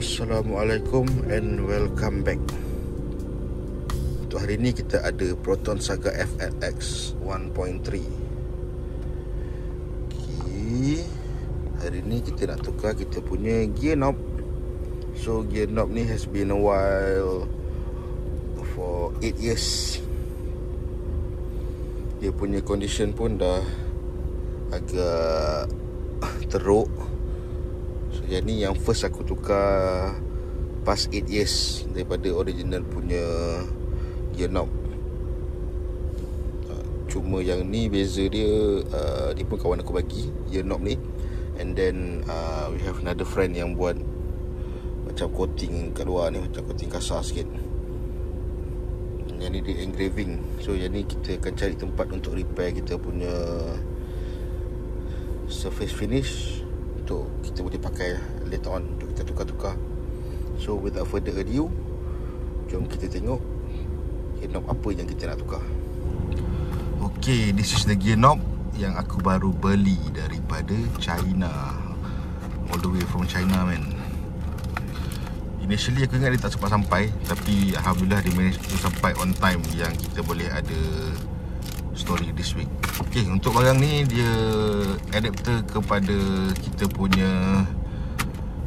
Assalamualaikum and welcome back. Untuk hari ni kita ada Proton Saga FLX 1.3. Okay, hari ni kita nak tukar kita punya gear knob. So gear knob ni has been a while, for 8 years. Dia punya condition pun dah agak teruk. So yang ni yang first aku tukar past 8 years daripada original punya gear knob. Cuma yang ni beza dia, dia pun kawan aku bagi gear knob ni. And then we have another friend yang buat macam coating kat luar ni, macam coating kasar sikit. Yang ni dia engraving. So yang ni kita akan cari tempat untuk repair kita punya surface finish, untuk kita boleh pakai later on, untuk kita tukar-tukar. So without further ado, jom kita tengok gear knob apa yang kita nak tukar. Okay, this is the gear knob yang aku baru beli daripada China, all the way from China, man. Initially aku ingat dia tak sempat sampai, tapi alhamdulillah dia manage to sampai on time, yang kita boleh ada story this week. Okay, untuk barang ni dia adapter kepada kita punya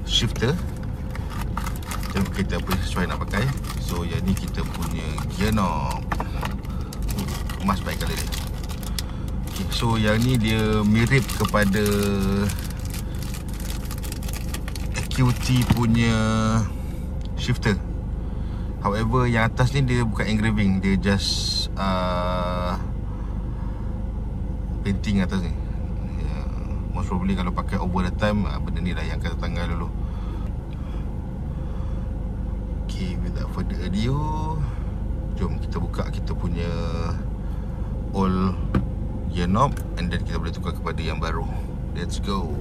shifter. Tengok kita apa sesuai nak pakai. So yang ni kita punya gear knob. Emas baik kali dia. Okay, so yang ni dia mirip kepada AQT punya shifter. However yang atas ni dia bukan engraving, dia just painting atas ni. Most probably kalau pakai over the time, benda ni lah yang akan tertanggal dulu. Okay, without further ado, jom kita buka kita punya old gear knob, and then kita boleh tukar kepada yang baru. Let's go.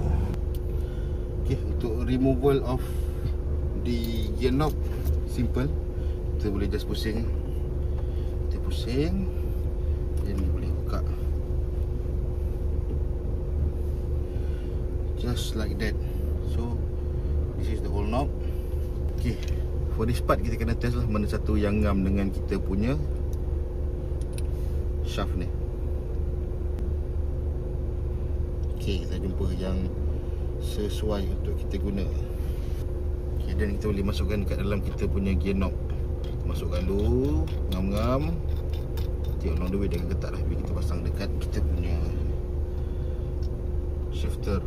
Okay, untuk removal of the gear knob simple. Kita boleh just pusing. Kita pusing, dan ni boleh buka. Just like that. So this is the old knob. Okay, for this part kita kena test lah mana satu yang ngam dengan kita punya shaft ni. Okay, kita jumpa yang sesuai untuk kita guna. Okay, dan kita boleh masukkan kat dalam kita punya gear knob. Masukkan dulu, ngam-ngam. Nanti along the way dia akan ketat lah bila kita pasang dekat kita punya shifter.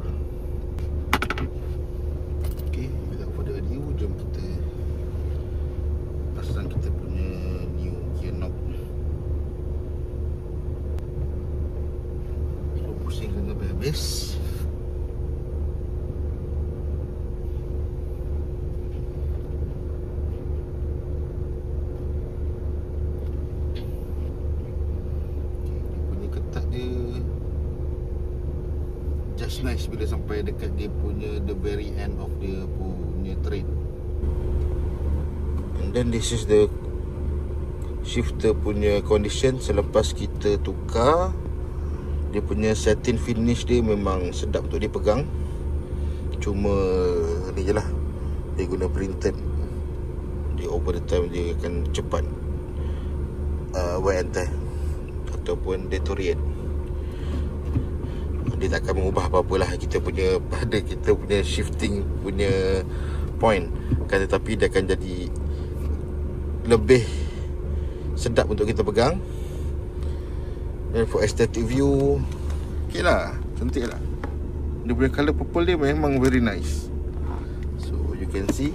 Okay, without further ado, jom kita pasang kita punya new gear knob. So pusing hingga habis. Just nice bila sampai dekat dia punya the very end of dia punya thread. And then this is the shifter punya condition selepas kita tukar. Dia punya satin finish dia memang sedap untuk dipegang. Cuma ni je lah, dia guna printed. Dia over the time dia akan cepat wear and tear ataupun deteriorate. Dia tak akan mengubah apa-apalah kita punya pada kita punya shifting punya point, kan, tetapi dia akan jadi lebih sedap untuk kita pegang. Dan for aesthetic view, okay lah, cantik lah. Dia punya colour purple dia memang very nice. So you can see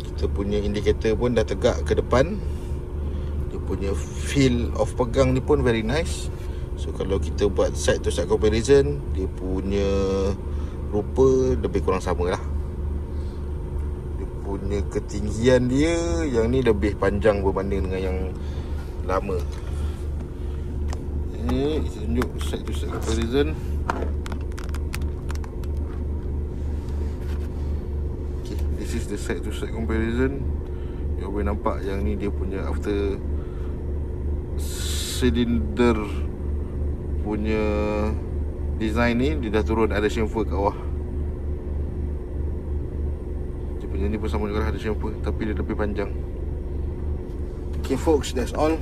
kita punya indicator pun dah tegak ke depan. Dia punya feel of pegang ni pun very nice. So kalau kita buat side to side comparison, dia punya rupa lebih kurang sama lah. Dia punya ketinggian dia, yang ni lebih panjang berbanding dengan yang lama. Ini kita tunjuk side to side comparison. Okay, this is the side to side comparison. Yang boleh nampak yang ni dia punya after cylinder punya design ni, dia dah turun ada chamfer kat bawah. Yang ni pun sama juga, ada jumper, tapi dia lebih panjang. Okay folks, that's all.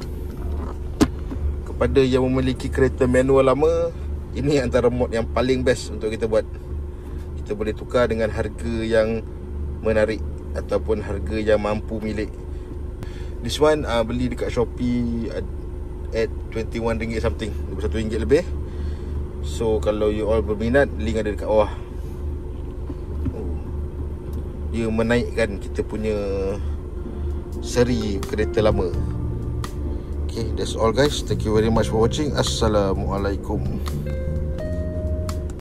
Kepada yang memiliki kereta manual lama, ini antara mod yang paling best untuk kita buat. Kita boleh tukar dengan harga yang menarik ataupun harga yang mampu milik. This one beli dekat Shopee at RM21 something, RM21 lebih. So kalau you all berminat, link ada dekat bawah. Dia menaikkan kita punya seri kereta lama. Okay, that's all guys. Thank you very much for watching. Assalamualaikum.